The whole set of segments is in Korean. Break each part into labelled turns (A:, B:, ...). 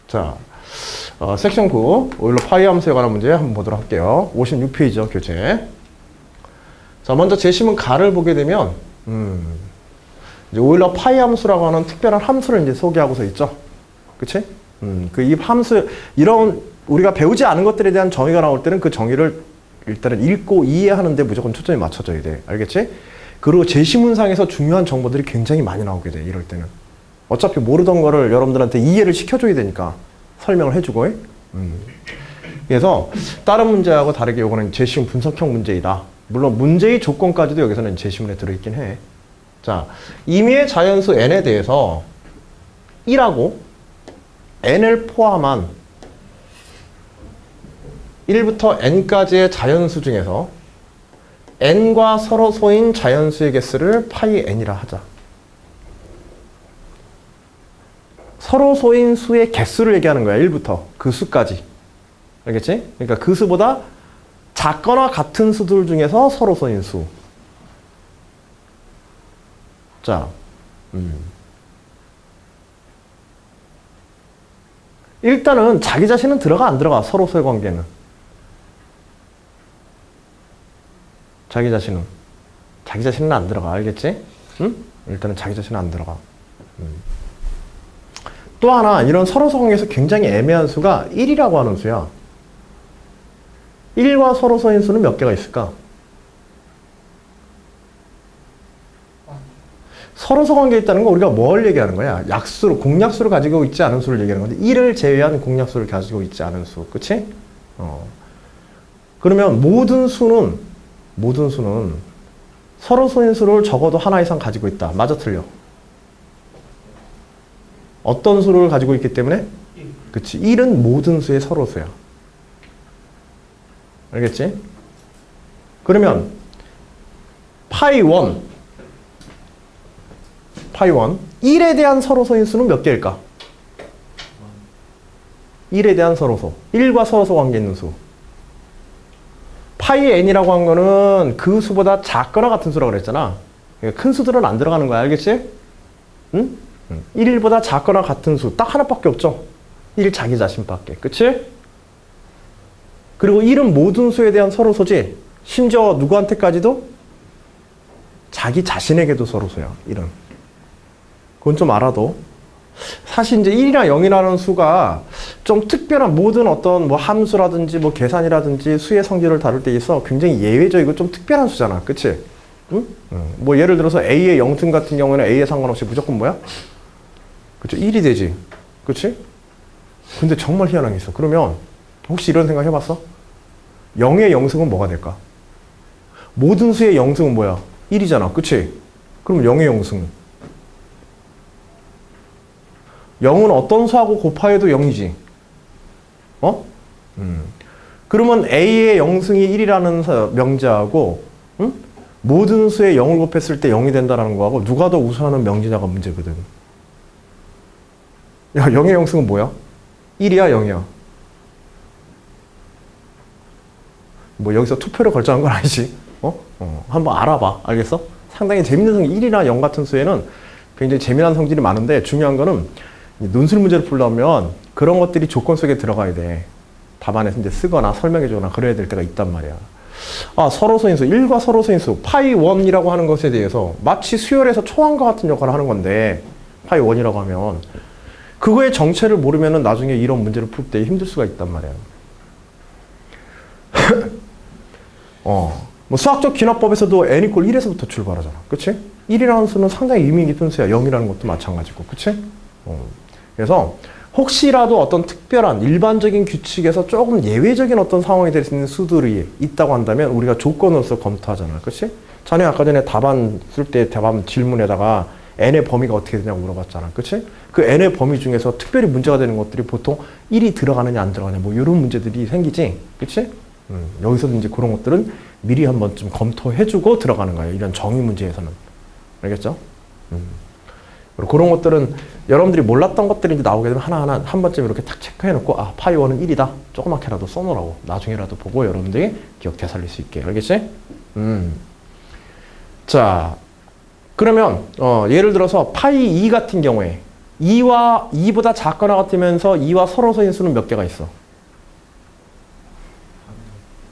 A: 자, 섹션 9 오일러 파이 함수에 관한 문제 한번 보도록 할게요. 56페이지죠, 교재. 자, 먼저 제시문 가를 보게 되면 이제 오일러 파이 함수라고 하는 특별한 함수를 이제 소개하고서 있죠. 그치? 이 함수, 이런 우리가 배우지 않은 것들에 대한 정의가 나올 때는 그 정의를 일단은 읽고 이해하는데 무조건 초점이 맞춰져야 돼. 알겠지? 그리고 제시문상에서 중요한 정보들이 굉장히 많이 나오게 돼, 이럴 때는. 어차피 모르던 거를 여러분들한테 이해를 시켜줘야 되니까 설명을 해주고. 그래서 다른 문제하고 다르게 이거는 제시문 분석형 문제이다. 물론 문제의 조건까지도 여기서는 제시문에 들어있긴 해. 자, 임의의 자연수 n에 대해서 1하고 n을 포함한 1부터 n까지의 자연수 중에서 n과 서로소인 자연수의 개수를 파이 n이라 하자. 서로소인 수의 개수를 얘기하는 거야. 1부터 그 수까지. 알겠지? 그러니까 그 수보다 작거나 같은 수들 중에서 서로소인 수. 자, 일단은 자기 자신은 들어가 안 들어가? 서로소의 관계는. 자기 자신은 안 들어가. 알겠지? 응? 일단은 자기 자신은 안 들어가. 또 하나, 이런 서로소 관계에서 굉장히 애매한 수가 1이라고 하는 수야. 1과 서로소인 수는 몇 개가 있을까? 서로소 관계에 있다는 건 우리가 뭘 얘기하는 거야? 약수로, 공약수를 가지고 있지 않은 수를 얘기하는 건데 1을 제외한 공약수를 가지고 있지 않은 수. 그치? 그러면 모든 수는 서로소인 수를 적어도 하나 이상 가지고 있다. 맞아, 틀려? 어떤 수를 가지고 있기 때문에? 그치. 1은 모든 수의 서로수야. 알겠지? 그러면 파이 1 1에 대한 서로소인 수는 몇 개일까? 1에 대한 서로소. 1과 서로소 관계 있는 수. 파이 n이라고 한 거는 그 수보다 작거나 같은 수라고 그랬잖아. 그러니까 큰 수들은 안 들어가는 거야. 알겠지? 응? 1보다 작거나 같은 수. 딱 하나밖에 없죠? 1 자기 자신밖에. 그치? 그리고 1은 모든 수에 대한 서로소지. 심지어 누구한테까지도? 자기 자신에게도 서로소야. 1은. 그건 좀 알아도. 사실 이제 1이나 0이라는 수가 좀 특별한 모든 어떤 뭐 함수라든지 뭐 계산이라든지 수의 성질을 다룰 때 있어 굉장히 예외적이고 좀 특별한 수잖아. 그치? 응? 뭐 예를 들어서 A의 영승 같은 경우에는 A에 상관없이 무조건 뭐야? 그쵸? 1이 되지. 그치? 근데 정말 희한한 게 있어. 그러면 혹시 이런 생각 해봤어? 0의 영승은 뭐가 될까? 모든 수의 영승은 뭐야? 1이잖아. 그치? 그럼 0의 영승은? 0은 어떤 수하고 곱하여도 0이지. 그러면 A의 영승이 1이라는 명제하고 모든 수에 0을 곱했을 때 0이 된다는 거하고 누가 더 우수하는 명제냐가 문제거든. 야, 0의 영승은 뭐야? 1이야, 0이야? 뭐 여기서 투표를 걸자는 건 아니지. 한번 알아봐. 알겠어? 상당히 재밌는 성질, 1이나 0 같은 수에는 굉장히 재미난 성질이 많은데 중요한 거는 논술 문제를 풀려면 그런 것들이 조건 속에 들어가야 돼. 답안에서 이제 쓰거나 설명해 주거나 그래야 될 때가 있단 말이야. 아, 서로소인수, 1과 서로소인수, 파이 1이라고 하는 것에 대해서 마치 수열에서 초항과 같은 역할을 하는 건데 파이 1이라고 하면 그거의 정체를 모르면은 나중에 이런 문제를 풀 때 힘들 수가 있단 말이야. 뭐 수학적 기납법에서도 n = 1에서부터 출발하잖아. 그치? 1이라는 수는 상당히 의미 깊은 수야. 0이라는 것도 마찬가지고. 그치? 그래서 혹시라도 어떤 특별한 일반적인 규칙에서 조금 예외적인 어떤 상황이 될 수 있는 수들이 있다고 한다면 우리가 조건으로서 검토하잖아. 그치? 자네 아까 전에 답안 쓸 때 답안 질문에다가 n의 범위가 어떻게 되냐고 물어봤잖아. 그치? 그 n의 범위 중에서 특별히 문제가 되는 것들이 보통 1이 들어가느냐 안 들어가느냐 뭐 이런 문제들이 생기지. 그치? 여기서도 이제 그런 것들은 미리 한 번쯤 검토해주고 들어가는 거예요. 이런 정의 문제에서는. 알겠죠? 그리고 그런 것들은 여러분들이 몰랐던 것들이 이제 나오게 되면 하나하나 한 번쯤 이렇게 탁 체크해놓고 아, 파이 1은 1이다. 조그맣게라도 써놓으라고. 나중에라도 보고 여러분들이 기억 되살릴 수 있게. 알겠지? 자, 그러면 예를 들어서 파이 2 같은 경우에 2와 2보다 작거나 같으면서 2와 서로서인 수는 몇 개가 있어?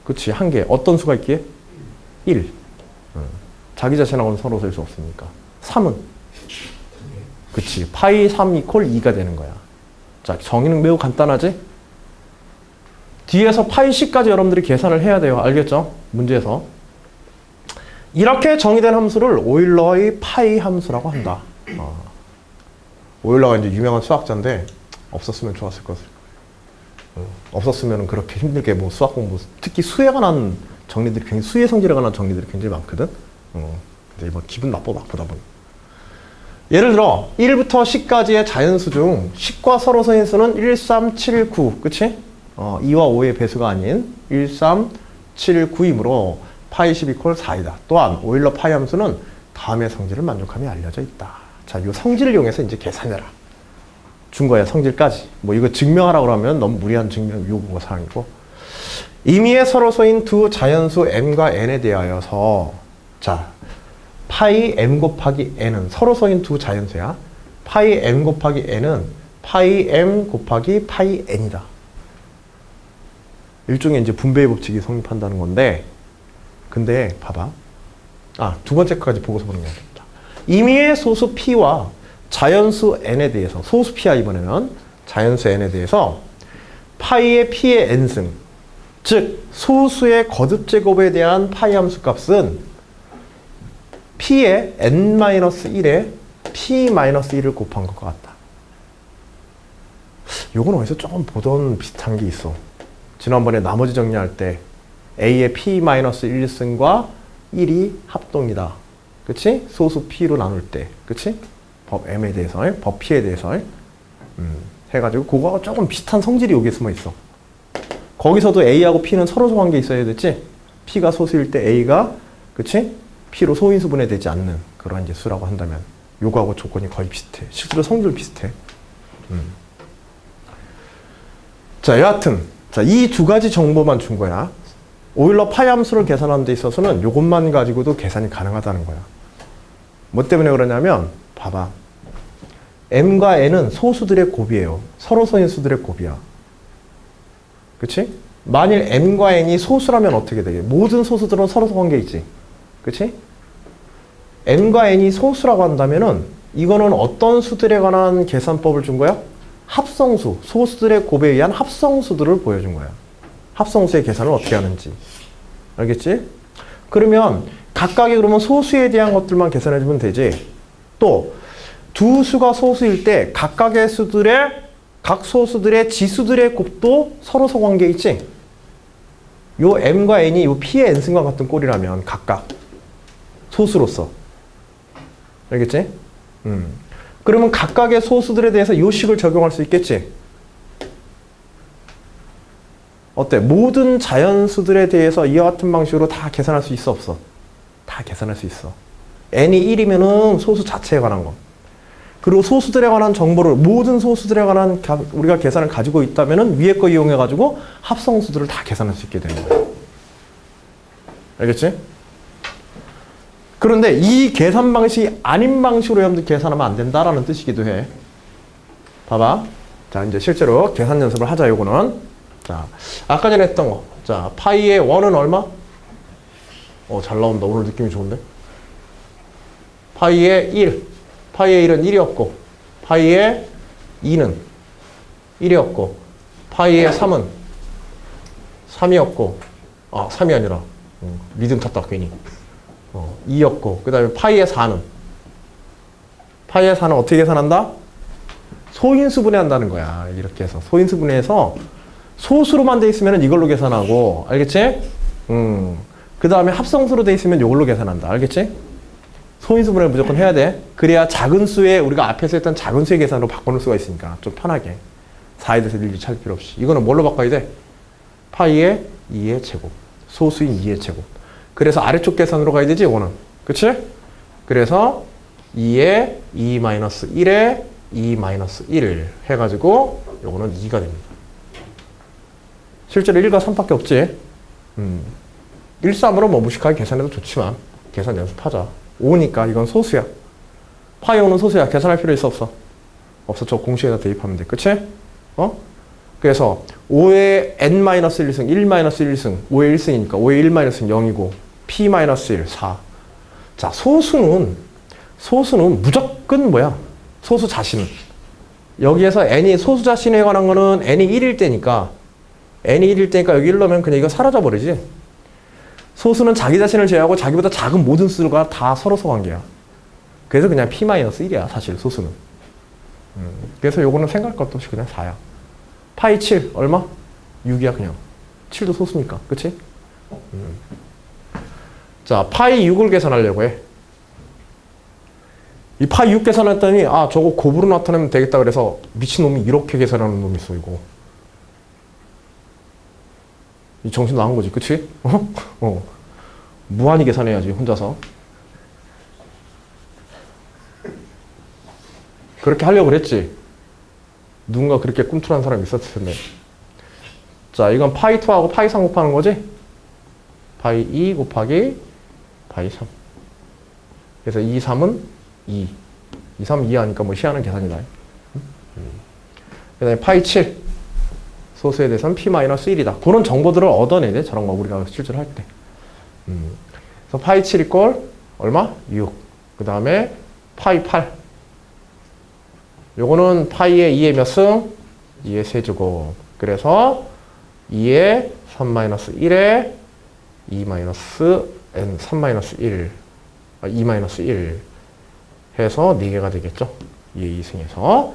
A: 그치, 한 개. 어떤 수가 있기에? 1. 자기 자신하고는 서로 셀 수 없으니까. 3은? 그치. 파이 3 이퀄 2가 되는 거야. 자, 정의는 매우 간단하지? 뒤에서 파이 10까지 여러분들이 계산을 해야 돼요. 알겠죠? 문제에서. 이렇게 정의된 함수를 오일러의 파이 함수라고 한다. 오일러가 이제 유명한 수학자인데 없었으면 좋았을 것을. 없었으면 그렇게 힘들게 뭐 수학 공부, 특히 수에 관한 정리들이 굉장히, 수의 성질에 관한 정리들이 굉장히 많거든. 근데 이번 기분 나쁘다 보니. 예를 들어 1부터 10까지의 자연수 중 10과 서로서인 수는 1, 3, 7, 9. 그치? 2와 5의 배수가 아닌 1, 3, 7, 9이므로 파이 10 이퀄 4이다. 또한 오일러 파이 함수는 다음의 성질을 만족함이 알려져 있다. 자, 이 성질을 이용해서 이제 계산해라. 준 거야, 성질까지. 뭐 이거 증명하라고 그러면 너무 무리한 증명 요구 사항이고. 임의의 서로서인 두 자연수 m과 n에 대하여서, 자, 파이 m 곱하기 n은 서로서인 두 자연수야. 파이 m 곱하기 n은 파이 m 곱하기 파이 n이다. 일종의 이제 분배의 법칙이 성립한다는 건데, 근데 봐봐. 두 번째 거까지 보고서 보는 게 아니겠다. 임의의 소수 p와 자연수 n에 대해서, 소수 p야 이번에는 자연수 n에 대해서 파이의 p의 n승, 즉 소수의 거듭제곱에 대한 파이 함수 값은 p의 n-1에 p-1을 곱한 것과 같다. 요건 어디서 조금 보던 비슷한 게 있어. 지난번에 나머지 정리할 때 a의 p-1승과 1이 합동이다. 그치? 소수 p로 나눌 때. 그치? 법 m에 대해서, 법 p에 대해서 해가지고 그거하고 조금 비슷한 성질이 여기에 숨어 있어. 거기서도 a하고 p는 서로 관계 있어야 됐지? p가 소수일 때 a가, 그치? p로 소인수 분해되지 않는 그런 이제 수라고 한다면 요거하고 조건이 거의 비슷해. 실제로 성질 비슷해. 자, 여하튼 자, 이 두 가지 정보만 준 거야. 오일러 파이 함수를 계산하는 데 있어서는 요것만 가지고도 계산이 가능하다는 거야. 뭐 때문에 그러냐면 봐봐. m과 n은 소수들의 곱이에요. 서로서인 수들의 곱이야. 그치? 만일 m과 n이 소수라면 어떻게 되게? 모든 소수들은 서로 관계 있지. 그치? m과 n이 소수라고 한다면은 이거는 어떤 수들에 관한 계산법을 준 거야? 합성수, 소수들의 곱에 의한 합성수들을 보여준 거야. 합성수의 계산을 어떻게 하는지. 알겠지? 그러면 각각의 그러면 소수에 대한 것들만 계산해주면 되지. 또 두 수가 소수일 때 각각의 수들의, 각 소수들의 지수들의 곱도 서로서 관계 있지? 요 m과 n이 요 p의 n승과 같은 꼴이라면 각각 소수로서. 알겠지? 그러면 각각의 소수들에 대해서 요 식을 적용할 수 있겠지? 어때? 모든 자연수들에 대해서 이와 같은 방식으로 다 계산할 수 있어, 없어? 다 계산할 수 있어. n이 1이면은 소수 자체에 관한 거. 그리고 소수들에 관한 정보를, 모든 소수들에 관한 우리가 계산을 가지고 있다면은 위에 거 이용해가지고 합성수들을 다 계산할 수 있게 되는 거야. 알겠지? 그런데 이 계산 방식이 아닌 방식으로 여러분들 계산하면 안 된다라는 뜻이기도 해. 봐봐. 자, 이제 실제로 계산 연습을 하자, 요거는. 자, 아까 전에 했던 거. 자, 파이의 1은 얼마? 잘 나온다. 오늘 느낌이 좋은데? 파이의 1. 파이의 1은 1이었고, 파이의 2는 1이었고, 파이의 3은 3이었고, 3이 아니라, 리듬 탔다, 괜히. 2였고, 그 다음에 파이의 4는 어떻게 계산한다? 소인수 분해한다는 거야. 이렇게 해서 소인수 분해해서 소수로만 돼 있으면 이걸로 계산하고, 알겠지? 그 다음에 합성수로 돼 있으면 이걸로 계산한다. 알겠지? 소인수 분해를 무조건 해야 돼. 그래야 작은 수의, 우리가 앞에서 했던 작은 수의 계산으로 바꿔놓을 수가 있으니까 좀 편하게 4에 대해서 일일이 찾을 필요 없이. 이거는 뭘로 바꿔야 돼? 파이의 2의 제곱, 소수인 2의 제곱. 그래서 아래쪽 계산으로 가야 되지, 이거는. 그치? 그래서 2에 2-1에 2-1 해가지고 요거는 2가 됩니다. 실제로 1과 3밖에 없지. 1, 3으로 뭐 무식하게 계산해도 좋지만 계산 연습하자. 5니까 이건 소수야. 파이 5는 소수야. 계산할 필요 있어, 없어? 없어. 저 공식에다 대입하면 돼. 그치? 그래서 5의 n-1승, 1-1승, 5의 1승이니까 5의 1-1승 0이고 p-1, 4. 자, 소수는 무조건 뭐야? 소수 자신. 여기에서 n이 소수 자신에 관한 거는 n이 1일 때니까 여기 1 넣으면 그냥 이거 사라져 버리지. 소수는 자기 자신을 제외하고 자기보다 작은 모든 수가 다 서로서 관계야. 그래서 그냥 p-1이야, 사실 소수는. 그래서 요거는 생각할 것도 없이 그냥 4야. 파이 7 얼마? 6이야 그냥. 7도 소수니까. 그치? 자, 파이 6을 계산하려고 해. 이 파이 6 계산했더니 저거 곱으로 나타내면 되겠다 그래서 미친놈이 이렇게 계산하는 놈이 있어 이거. 이 정신 나간 거지. 그치? 무한히 계산해야지 혼자서. 그렇게 하려고 그랬지. 누군가 그렇게 꿈틀한 사람이 있었을 텐데. 자, 이건 파이 2하고 파이 3 곱하는 거지? 파이 2 곱하기 파이 3. 그래서 2, 3은 2. 2, 3, 2 하니까 뭐 희한한 계산이다. 그 다음에 파이 7. 소수에 대해서는 p-1이다. 그런 정보들을 얻어내야 돼. 저런 거 우리가 실제로 할 때. 그래서 파이 7 이꼴 얼마? 6. 그 다음에 파이 8. 요거는 파이의 2의 몇 승? 2의 세제곱. 그래서 2의 3-1에 2-n 3-1 2-1 해서 4개가 되겠죠. 2의 2승에서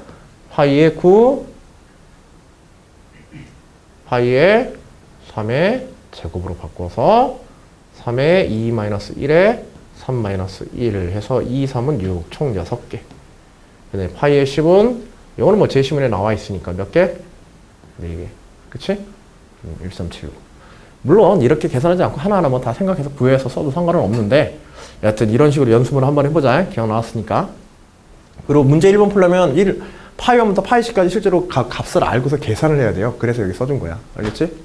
A: 파이의 9 파이의 3의 제곱으로 바꿔서 3의 2-1에 3-1 해서 2, 3은 6, 총 6개. 그 파이의 10은 이거는 뭐 제시문에 나와 있으니까 몇 개? 4개. 그치? 1376. 물론 이렇게 계산하지 않고 하나하나 뭐 다 생각해서 구해서 써도 상관은 없는데 여하튼 이런 식으로 연습을 한번 해보자. 기억 나왔으니까. 그리고 문제 1번 풀려면 파이 1부터 파이 10까지 실제로 값을 알고서 계산을 해야 돼요. 그래서 여기 써준 거야. 알겠지?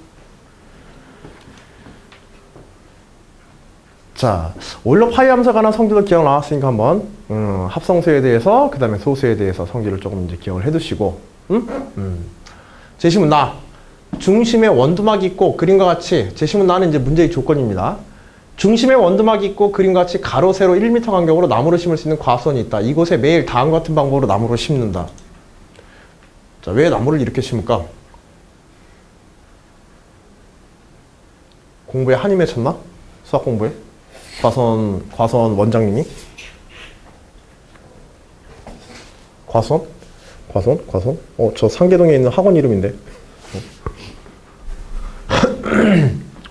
A: 자, 오일러 파이 함수에 관한 성질도 기억 나왔으니까 한번 합성수에 대해서 그 다음에 소수에 대해서 성질을 조금 이제 기억을 해두시고 제시문 나 중심에 원두막이 있고 그림과 같이 제시문 나는 이제 문제의 조건입니다. 중심에 원두막이 있고 그림과 같이 가로 세로 1m 간격으로 나무를 심을 수 있는 과수원이 있다. 이곳에 매일 다음과 같은 방법으로 나무를 심는다. 자, 왜 나무를 이렇게 심을까? 공부에 한이 맺혔나? 수학 공부에? 과수원 원장님이? 과수원? 저 상계동에 있는 학원 이름인데.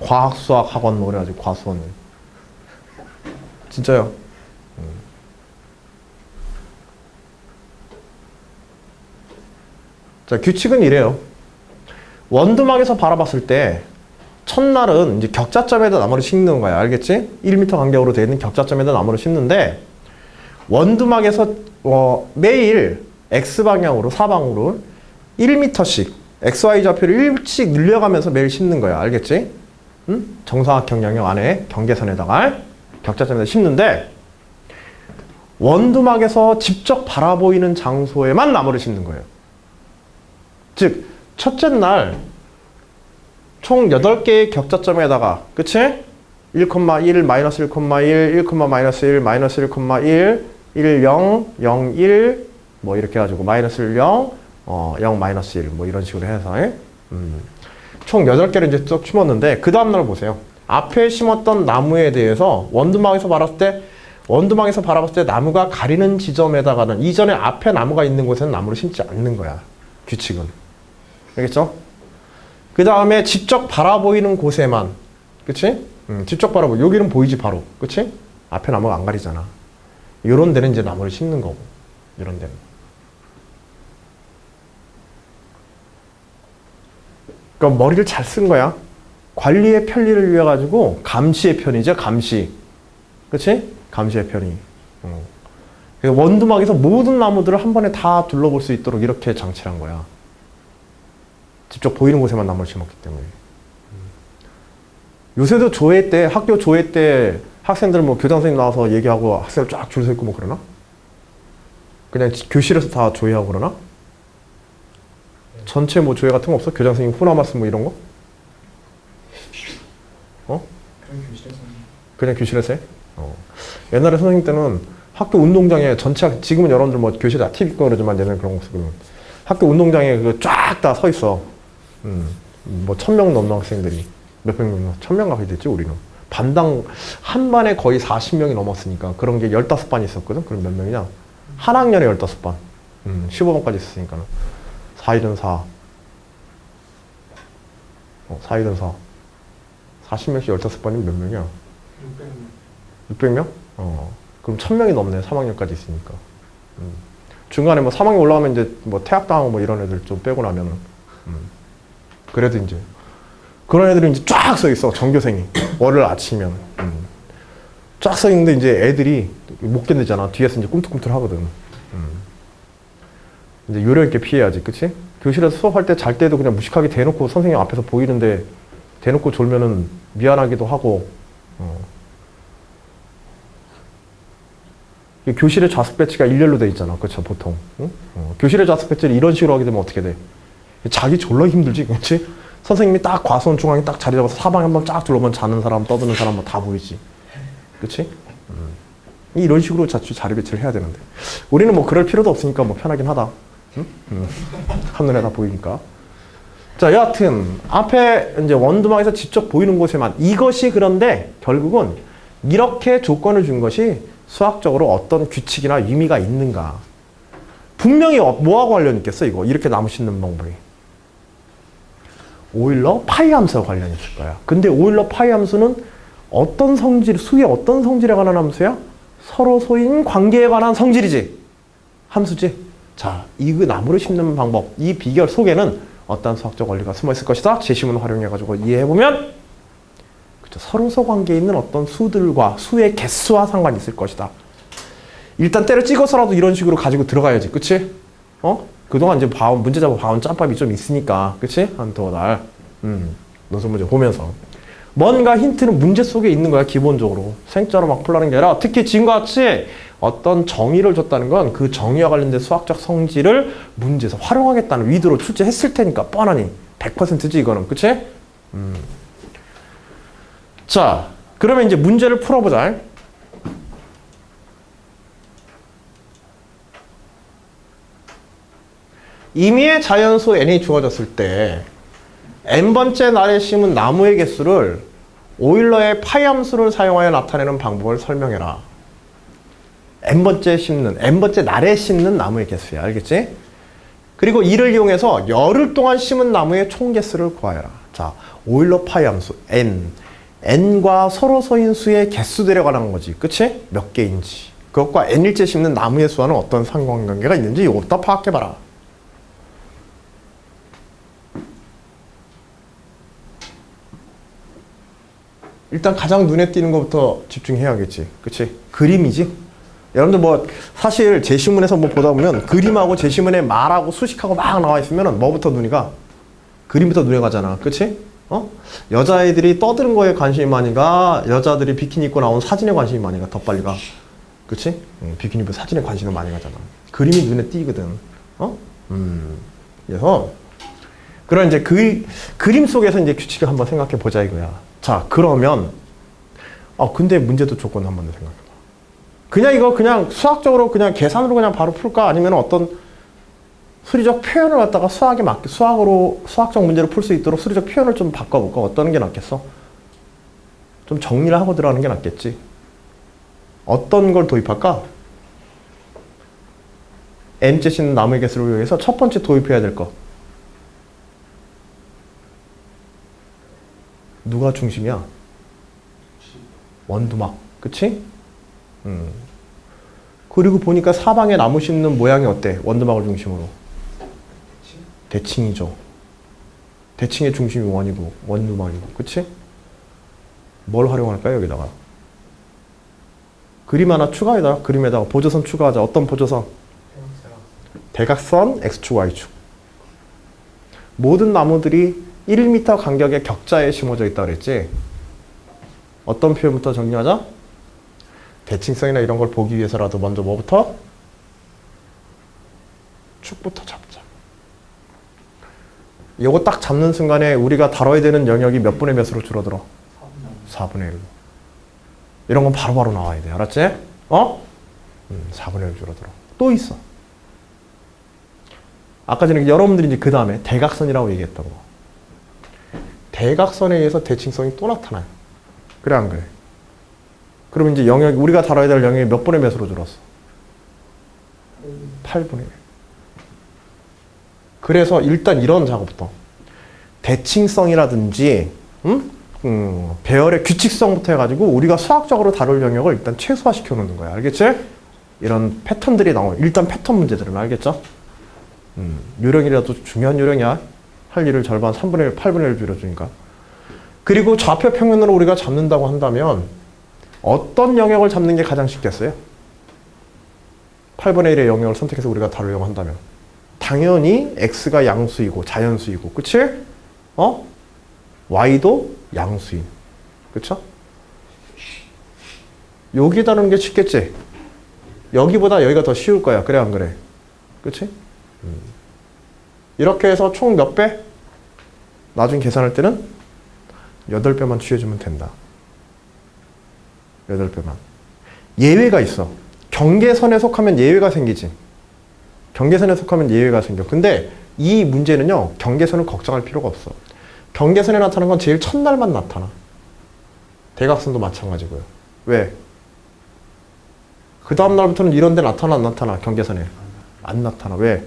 A: 과학수학 학원 뭐 그래가지고 과수원. 진짜요. 자, 규칙은 이래요. 원두막에서 바라봤을 때 첫날은 이제 격자점에다 나무를 심는 거야. 알겠지? 1m 간격으로 되어 있는 격자점에다 나무를 심는데 원두막에서 매일 X방향으로 사방으로 1m씩 XY 좌표를 일씩 늘려가면서 매일 심는 거야. 알겠지? 정사각형 영역 안에 경계선에다가 격자점에다 심는데 원두막에서 직접 바라보이는 장소에만 나무를 심는 거예요. 즉 첫째 날 총 8개의 격자점에다가 그치? 1,1, 마이너스 1,1, 1, 마이너스 1, 마이너스 1,1, 1, 0, 0, 1 뭐 이렇게 해가지고 마이너스 1, 0, 0, 마이너스 1 뭐 이런 식으로 해서 총 8개를 이제 쭉 심었는데 그 다음날 보세요. 앞에 심었던 나무에 대해서 원두막에서 바라봤을 때 나무가 가리는 지점에다가는 이전에 앞에 나무가 있는 곳에는 나무를 심지 않는 거야. 규칙은. 알겠죠? 그 다음에 직접 바라보이는 곳에만 그치? 직접 바라보고 여기는 보이지 바로 그치? 앞에 나무가 안 가리잖아. 이런 데는 이제 나무를 심는 거고 이런 데는. 그러니까 머리를 잘 쓴 거야. 관리의 편리를 위해 가지고 감시의 편이죠. 감시. 그치? 감시의 편이. 그래서 원두막에서 모든 나무들을 한 번에 다 둘러볼 수 있도록 이렇게 장치를 한 거야. 직접 보이는 곳에만 나무를 심었기 때문에. 요새도 조회 때, 학교 조회 때 학생들 뭐 교장 선생님 나와서 얘기하고 학생들 쫙 줄 서 있고 뭐 그러나? 그냥 교실에서 다 조회하고 그러나? 전체 뭐 조회 같은 거 없어? 교장 선생님 후나마스 뭐 이런 거? 그냥 교실에서 해? 옛날에 선생님 때는 학교 운동장에 전체, 지금은 여러분들 뭐 교실에 TV 있고 그러지만 예전에 그런 거 없어. 학교 운동장에 그 쫙 다 서 있어. 뭐 1000명 넘는 학생들이. 몇백 명, 1000명 가까이 됐지, 우리는. 반당, 한 반에 거의 40명이 넘었으니까. 그런 게 15반 있었거든? 그럼 몇 명이냐? 한 학년에 15반. 15반까지 있었으니까는. 4일은 4. 4일은 4. 40명씩 15반이면 몇 명이야? 600명. 600명? 그럼 1000명이 넘네. 3학년까지 있으니까. 중간에 뭐 3학년 올라가면 이제 뭐 퇴학당하고 뭐 이런 애들 좀 빼고 나면은. 그래도 이제. 그런 애들이 이제 쫙 서 있어. 전교생이. 월요일 아침이면. 쫙 서 있는데 이제 애들이 못 견디잖아. 뒤에서 이제 꿈틀꿈틀 하거든. 이제 요령 있게 피해야지. 그치? 교실에서 수업할 때 잘 때도 그냥 무식하게 대놓고 선생님 앞에서 보이는데 대놓고 졸면은 미안하기도 하고. 교실의 좌석 배치가 일렬로 돼 있잖아. 그쵸? 보통. 응? 교실의 좌석 배치를 이런 식으로 하게 되면 어떻게 돼? 자기 졸라 힘들지. 그치? 선생님이 딱 과수원 중앙에 딱 자리 잡아서 사방에 한번 쫙 둘러보면 자는 사람, 떠드는 사람 뭐 다 보이지. 그치? 이런 식으로 자리 배치를 해야 되는데. 우리는 뭐 그럴 필요도 없으니까 뭐 편하긴 하다. 응? 한눈에 다 보이니까. 자, 여하튼, 앞에 이제 원두막에서 직접 보이는 곳에만. 이것이 그런데 결국은 이렇게 조건을 준 것이 수학적으로 어떤 규칙이나 의미가 있는가. 분명히 뭐하고 관련 있겠어, 이거? 이렇게 나무 심는 방법이. 오일러 파이 함수와 관련이 있을 거야. 근데 오일러 파이 함수는 어떤 성질, 수의 어떤 성질에 관한 함수야? 서로 소인 관계에 관한 성질이지. 함수지. 자, 이 나무를 심는 방법, 이 비결 속에는 어떤 수학적 원리가 숨어 있을 것이다. 제시문을 활용해가지고 이해해보면, 그쵸, 서로서 관계에 있는 어떤 수들과 수의 개수와 상관이 있을 것이다. 일단 때려 찍어서라도 이런 식으로 가지고 들어가야지. 그치? 그동안 이제 문제 잡고 봐온 짬밥이 좀 있으니까. 그치? 한두 달. 논술 문제 보면서. 뭔가 힌트는 문제 속에 있는 거야, 기본적으로. 생짜로 막 풀라는 게 아니라, 특히 지금과 같이 어떤 정의를 줬다는 건 그 정의와 관련된 수학적 성질을 문제에서 활용하겠다는 의도로 출제했을 테니까, 뻔하니. 100%지, 이거는. 그치? 자, 그러면 이제 문제를 풀어보자. 임의의 자연수 n이 주어졌을 때 n번째 날에 심은 나무의 개수를 오일러의 파이 함수를 사용하여 나타내는 방법을 설명해라. n번째 날에 심는 나무의 개수야. 알겠지? 그리고 이를 이용해서 열흘 동안 심은 나무의 총 개수를 구하여라. 자, 오일러 파이 함수 n과 서로서인 수의 개수들에 관한 거지. 그치? 몇 개인지. 그것과 n일째 심는 나무의 수와는 어떤 상관관계가 있는지 이것부터 파악해봐라. 일단 가장 눈에 띄는 것부터 집중해야겠지. 그치? 그림이지? 여러분들 뭐 사실 제시문에서 뭐 보다 보면 그림하고 제시문에 말하고 수식하고 막 나와 있으면 뭐부터 눈이 가? 그림부터 눈에 가잖아. 그치? 여자애들이 떠드는 거에 관심이 많이 가? 여자들이 비키니 입고 나온 사진에 관심이 많이 가? 더 빨리 가? 그치? 비키니 입고 사진에 관심이 많이 가잖아. 그림이 눈에 띄거든. 그래서 그런 이제 그림 속에서 이제 규칙을 한번 생각해 보자 이거야. 자, 그러면 근데 문제도 조건 한번 더 생각해봐. 그냥 이거 그냥 수학적으로 그냥 계산으로 그냥 바로 풀까? 아니면 어떤 수리적 표현을 갖다가 수학에 맞게 수학적 문제를 풀 수 있도록 수리적 표현을 좀 바꿔볼까? 어떤 게 낫겠어? 좀 정리를 하고 들어가는 게 낫겠지. 어떤 걸 도입할까? n째 신 나무의 개수를 위해서 첫 번째 도입해야 될 거. 누가 중심이야? 원두막. 그치? 그리고 보니까 사방에 나무 심는 모양이 어때? 원두막을 중심으로. 대칭이죠. 대칭의 중심이 원이고 원두막이고. 그치? 뭘 활용할까요? 여기다가. 그림 하나 추가해다. 그림에다가 보조선 추가하자. 어떤 보조선? 대각선 X축, Y축. 모든 나무들이 1m 간격의 격자에 심어져 있다 그랬지? 어떤 표현부터 정리하자? 대칭성이나 이런 걸 보기 위해서라도 먼저 뭐부터? 축부터 잡자. 요거 딱 잡는 순간에 우리가 다뤄야 되는 영역이 몇 분의 몇으로 줄어들어? 4분의 1로. 이런 건 바로바로 나와야 돼. 알았지? 4분의 1 줄어들어. 또 있어. 아까 전에 여러분들이 이제 그 다음에 대각선이라고 얘기했던 거. 대각선에 의해서 대칭성이 또 나타나요. 그래 안 그래? 그러면 이제 영역, 우리가 다뤄야 될 영역이 몇 분의 몇으로 줄었어? 8분의 1. 그래서 일단 이런 작업부터. 대칭성이라든지, 배열의 규칙성부터 해가지고 우리가 수학적으로 다룰 영역을 일단 최소화시켜 놓는 거야. 알겠지? 이런 패턴들이 나와요. 일단 패턴 문제들은 알겠죠? 요령이라도 중요한 요령이야. 할 일을 절반 3분의 1, 8분의 1 줄여주니까. 그리고 좌표 평면으로 우리가 잡는다고 한다면 어떤 영역을 잡는 게 가장 쉽겠어요? 8분의 1의 영역을 선택해서 우리가 다루려고 한다면 당연히 x가 양수이고 자연수이고 그치? y도 양수인. 그쵸? 여기 다루는 게 쉽겠지? 여기보다 여기가 더 쉬울 거야. 그래 안 그래? 그치? 이렇게 해서 총 몇 배? 나중에 계산할 때는 8배만 취해주면 된다. 8배만. 예외가 있어. 경계선에 속하면 예외가 생기지. 경계선에 속하면 예외가 생겨. 근데 이 문제는요. 경계선을 걱정할 필요가 없어. 경계선에 나타나는 건 제일 첫날만 나타나. 대각선도 마찬가지고요. 왜? 그 다음 날부터는 이런 데 나타나 안 나타나? 경계선에. 안 나타나. 왜?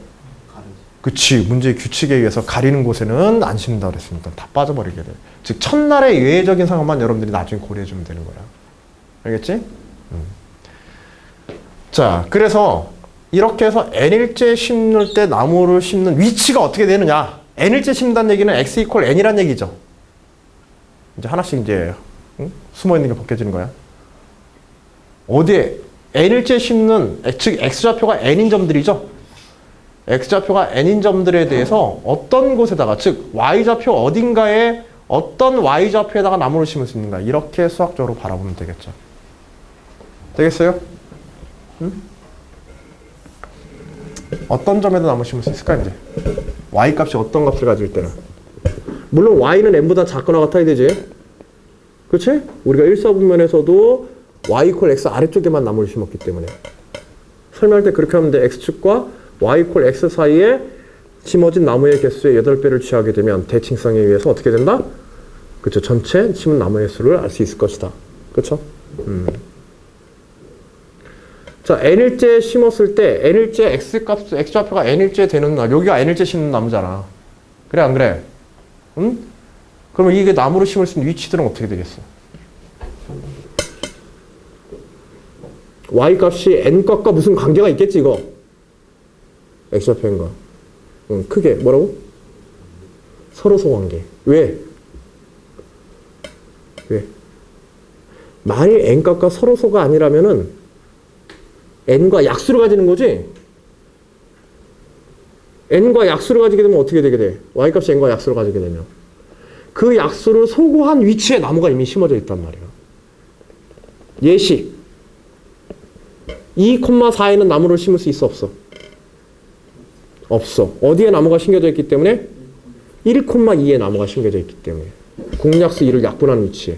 A: 그치. 문제의 규칙에 의해서 가리는 곳에는 안 심는다고 그랬으니까 다 빠져버리게 돼. 즉 첫날의 예외적인 상황만 여러분들이 나중에 고려해주면 되는 거야. 알겠지? 자, 그래서 이렇게 해서 n일째 심을 때 나무를 심는 위치가 어떻게 되느냐. n일째 심는다는 얘기는 x 이퀄 n이란 얘기죠. 이제 하나씩 이제 숨어있는 게 벗겨지는 거야. 어디에 n일째 심는 즉 x좌표가 n인 점들이죠. x좌표가 n인 점들에 대해서 어떤 곳에다가 즉 y좌표 어딘가에 어떤 y좌표에다가 나무를 심을 수 있는가 이렇게 수학적으로 바라보면 되겠죠. 되겠어요? 어떤 점에다 나무 심을 수 있을까 이제? y값이 어떤 값을 가질 때는 물론 y는 n보다 작거나 같아야 되지. 그렇지? 우리가 일사분면에서도 y 이퀄 x 아래쪽에만 나무를 심었기 때문에 설명할 때 그렇게 하면 돼. x축과 y 이퀄 x 사이에 심어진 나무의 개수의 8배를 취하게 되면 대칭성에 의해서 어떻게 된다? 그쵸. 전체 심은 나무의 수를 알 수 있을 것이다. 그쵸? 자, n일째 심었을 때 n일째 x값, x좌표가 n일째 되는 날 여기가 n일째 심는 나무잖아. 그래 안 그래? 응? 그러면 이게 나무로 심을 수 있는 위치들은 어떻게 되겠어? y값이 n값과 무슨 관계가 있겠지 이거? x좌표인가? 크게 뭐라고? 서로소 관계. 왜? 왜? 만일 n값과 서로소가 아니라면은 n과 약수를 가지는 거지? n과 약수를 가지게 되면 어떻게 되게 돼? y값이 n과 약수를 가지게 되면 그 약수를 소구한 위치에 나무가 이미 심어져 있단 말이야. 예시 2,4에는 나무를 심을 수 있어 없어? 없어. 어디에 나무가 심겨져 있기 때문에? 1,2에 나무가 심겨져 있기 때문에. 공약수 2를 약분한 위치에.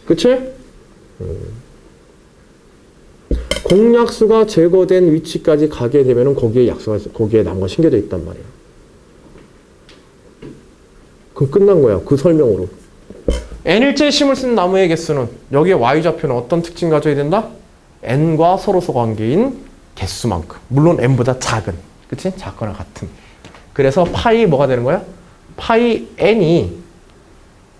A: 그치? 공약수가 제거된 위치까지 가게 되면은 거기에 나무가 심겨져 있단 말이야. 그럼 끝난 거야. 그 설명으로. n일째 심을 수 있는 나무의 개수는 여기에 y좌표는 어떤 특징 가져야 된다? n과 서로소 관계인 개수만큼. 물론 n보다 작은. 그치? 작거나 같은. 그래서 파이 뭐가 되는 거야? 파이 n이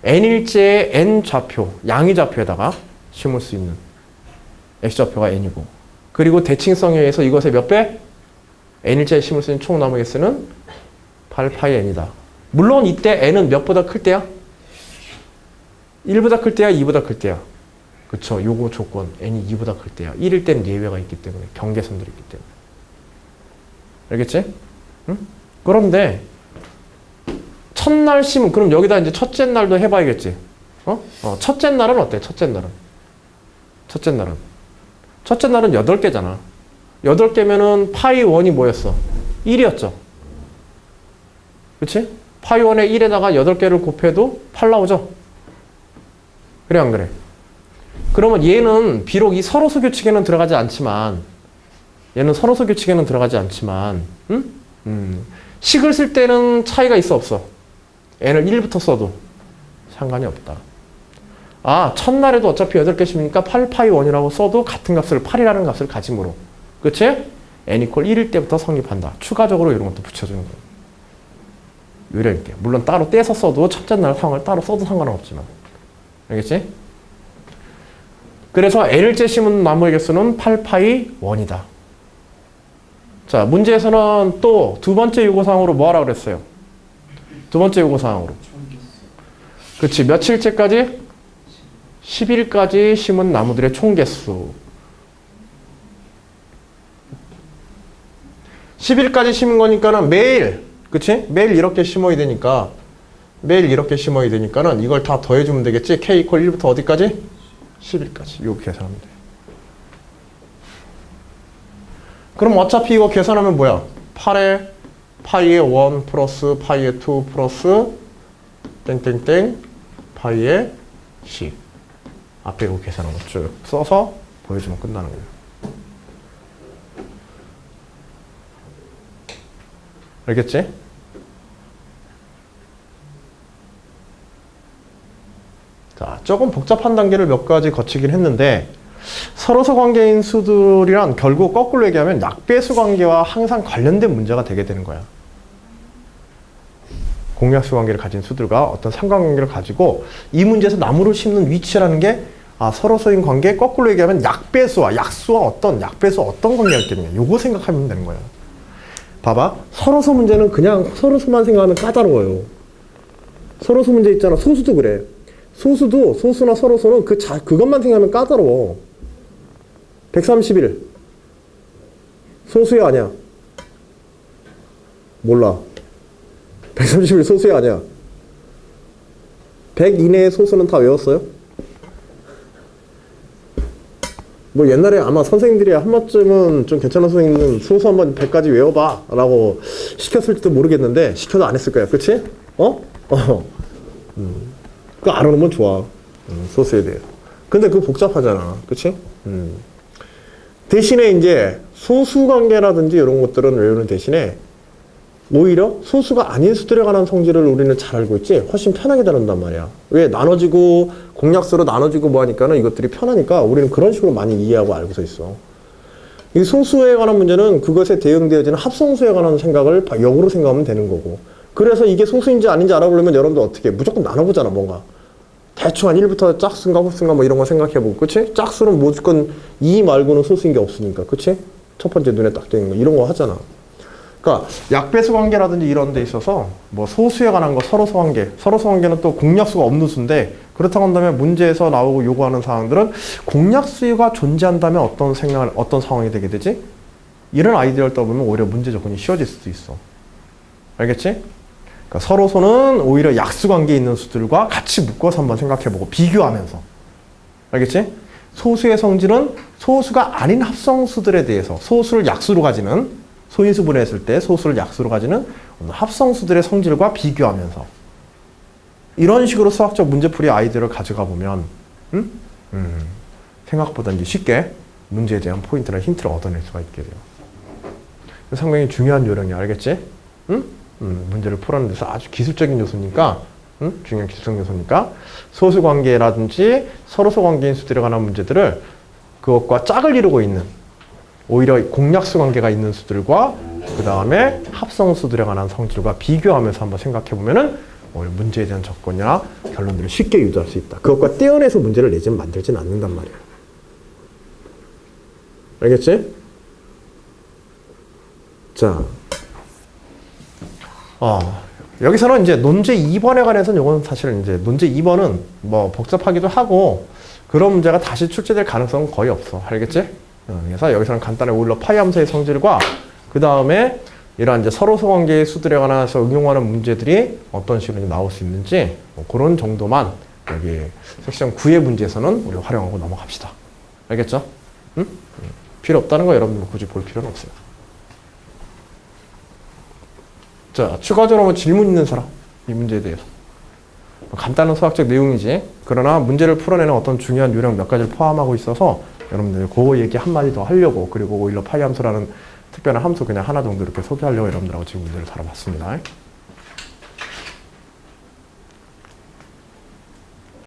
A: n일제의 n 좌표, 양의 좌표에다가 심을 수 있는 x좌표가 n이고 그리고 대칭성에 의해서 이것의 몇 배? n일제에 심을 수 있는 총 나무 개수는 8파이 n이다. 물론 이때 n은 몇보다 클 때야? 1보다 클 때야? 2보다 클 때야? 그쵸. 요거 조건. n이 2보다 클 때야. 1일 때는 예외가 있기 때문에. 경계선들이 있기 때문에. 알겠지? 응? 그런데 첫날 심은 그럼 여기다 이제 첫째 날도 해봐야겠지. 첫째 날은 어때? 첫째 날은 8개잖아. 8개면은 파이 1이 뭐였어? 1이었죠. 그치? 파이 1에 1에다가 8개를 곱해도 8 나오죠? 그래 안 그래? 그러면 얘는 비록 이 서로수 규칙에는 들어가지 않지만 식을 쓸 때는 차이가 있어 없어? n을 1부터 써도 상관이 없다. 아, 첫날에도 어차피 8개씩이니까 8파이 1이라고 써도 같은 값을 8이라는 값을 가짐으로. 그치? n equal 1일 때부터 성립한다. 추가적으로 이런 것도 붙여주는 거예요. 이렇게. 물론 따로 떼서 써도 첫째 날 상황을 따로 써도 상관은 없지만. 알겠지? 그래서 n을째 심은 나무의 개수는 8파이 1이다. 자, 문제에서는 또 두 번째 요구사항으로 뭐 하라고 그랬어요? 두 번째 요구사항으로. 그치, 며칠째까지? 10일까지 심은 나무들의 총 개수. 10일까지 심은 거니까는 매일, 그치? 매일 이렇게 심어야 되니까, 는 이걸 다 더해주면 되겠지? k equal 1부터 어디까지? 10일까지. 이거 계산하면 돼. 그럼 어차피 이거 계산하면 뭐야? 8에 파이에 1 플러스 파이에 2 플러스 땡땡땡 파이에 10. 앞에 이거 계산한 거 쭉 써서 보여주면 끝나는 거예요. 알겠지? 자, 조금 복잡한 단계를 몇 가지 거치긴 했는데 서로서 관계인 수들이란 결국 거꾸로 얘기하면 약배수 관계와 항상 관련된 문제가 되게 되는 거야. 공약수 관계를 가진 수들과 어떤 상관관계를 가지고 이 문제에서 나무를 심는 위치라는 게 서로서인 관계 거꾸로 얘기하면 약배수와 어떤 관계가 있겠냐. 요거 생각하면 되는 거야. 봐봐. 서로서 문제는 그냥 서로서만 생각하면 까다로워요. 서로서 문제 있잖아. 소수도 그래. 소수나 서로서는 그것만 생각하면 까다로워. 131. 소수야 아니야? 몰라. 131 소수야 아니야? 100 이내의 소수는 다 외웠어요? 뭐 옛날에 아마 선생님들이 한 번쯤은 좀 괜찮은 선생님은 소수 한번 100까지 외워봐 라고 시켰을지도 모르겠는데 시켜도 안 했을 거야. 그치? 그거 알아놓으면 좋아. 소수에 대해. 근데 그거 복잡하잖아. 그치? 대신에 이제 소수관계라든지 이런 것들은 외우는 대신에 오히려 소수가 아닌 수들에 관한 성질을 우리는 잘 알고 있지 훨씬 편하게 다룬단 말이야. 왜? 나눠지고 공약수로 나눠지고 뭐 하니까는 이것들이 편하니까 우리는 그런 식으로 많이 이해하고 알고서 있어. 이 소수에 관한 문제는 그것에 대응되어지는 합성수에 관한 생각을 역으로 생각하면 되는 거고. 그래서 이게 소수인지 아닌지 알아보려면 여러분들 어떻게 해? 무조건 나눠보잖아 뭔가. 대충 한 1부터 짝수인가 곱수인가 뭐 이런 거 생각해보고. 그치? 짝수는 무조건 2 말고는 소수인 게 없으니까. 그치? 첫 번째 눈에 딱 띄는 거 이런 거 하잖아. 그러니까 약배수 관계라든지 이런 데 있어서 뭐 소수에 관한 거 서로서 관계는 또 공약수가 없는 수인데 그렇다고 한다면 문제에서 나오고 요구하는 사항들은 공약수가 존재한다면 어떤 상황이 되게 되지? 이런 아이디어를 떠보면 오히려 문제 접근이 쉬워질 수도 있어. 알겠지? 그러니까 서로서는 오히려 약수 관계에 있는 수들과 같이 묶어서 한번 생각해보고 비교하면서. 알겠지? 소수의 성질은 소수가 아닌 합성수들에 대해서 소수를 약수로 가지는 소인수 분해했을 때 소수를 약수로 가지는 합성수들의 성질과 비교하면서 이런 식으로 수학적 문제풀이 아이디어를 가져가 보면 생각보다 이제 쉽게 문제에 대한 포인트나 힌트를 얻어낼 수가 있게 돼요. 상당히 중요한 요령이야. 알겠지? 문제를 풀어내는 데서 아주 기술적인 요소니까 중요한 기술적 요소니까 소수관계라든지 서로서 관계인 수들에 관한 문제들을 그것과 짝을 이루고 있는 오히려 공약수 관계가 있는 수들과 그 다음에 합성수들에 관한 성질과 비교하면서 한번 생각해보면은 오히려 문제에 대한 접근이나 결론들을 쉽게 유도할 수 있다. 그것과 떼어내서 문제를 만들진 않는단 말이야. 알겠지? 자, 여기서는 이제 논제 2번에 관해서는 이건 사실은 이제 논제 2번은 뭐 복잡하기도 하고 그런 문제가 다시 출제될 가능성은 거의 없어. 알겠지? 그래서 여기서는 간단하게 오히려 파이 함수의 성질과 그 다음에 이러한 이제 서로서 관계의 수들에 관해서 응용하는 문제들이 어떤 식으로 나올 수 있는지 뭐 그런 정도만 여기 섹션 9의 문제에서는 우리 활용하고 넘어갑시다. 알겠죠? 필요 없다는 거 여러분들 굳이 볼 필요는 없어요. 자, 추가적으로 뭐 질문 있는 사람, 이 문제에 대해서. 간단한 수학적 내용이지. 그러나 문제를 풀어내는 어떤 중요한 요령 몇 가지를 포함하고 있어서 여러분들 그 얘기 한마디 더 하려고, 그리고 오일러 파이 함수라는 특별한 함수 그냥 하나 정도 이렇게 소개하려고 여러분들하고 지금 문제를 다뤄봤습니다.